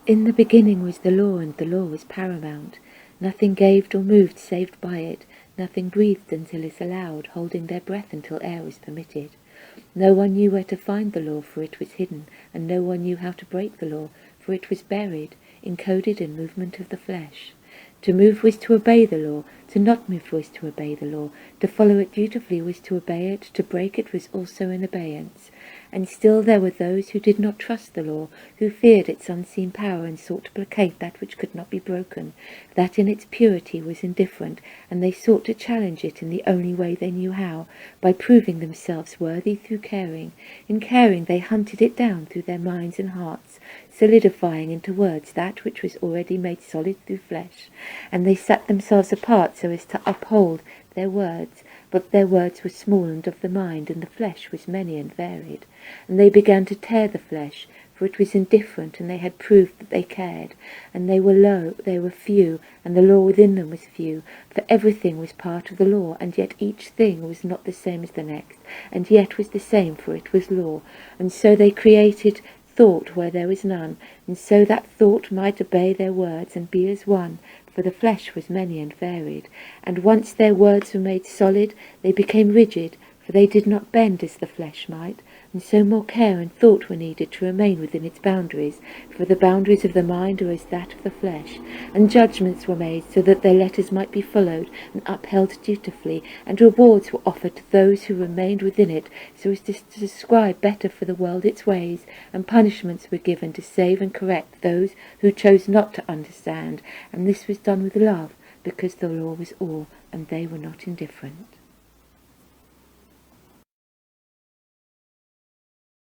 In the beginning was the law, and the law was paramount. Nothing gave or moved saved by it. Nothing breathed until it allowed, holding their breath until air was permitted. No one knew where to find the law, for it was hidden, and no one knew how to break the law, for it was buried, encoded in movement of the flesh. To move was to obey the law, to not move was to obey the law, to follow it dutifully was to obey it, to break it was also an abeyance. And still there were those who did not trust the law, who feared its unseen power and sought to placate that which could not be broken, that in its purity was indifferent, and they sought to challenge it in the only way they knew how, by proving themselves worthy through caring. In caring they hunted it down through their minds and hearts, solidifying into words that which was already made solid through flesh, and they set themselves apart so as to uphold their words. But their words were small and of the mind, and the flesh was many and varied. And they began to tear the flesh, for it was indifferent, and they had proved that they cared. And they were low, they were few, and the law within them was few, for everything was part of the law, and yet each thing was not the same as the next, and yet was the same, for it was law. And so they created thought where there was none, and so that thought might obey their words and be as one, for the flesh was many and varied. And once their words were made solid, they became rigid, for they did not bend as the flesh might, and so more care and thought were needed to remain within its boundaries, for the boundaries of the mind are as that of the flesh. And judgments were made so that their letters might be followed and upheld dutifully, and rewards were offered to those who remained within it, so as to describe better for the world its ways, and punishments were given to save and correct those who chose not to understand, and this was done with love, because the law was all, and they were not indifferent.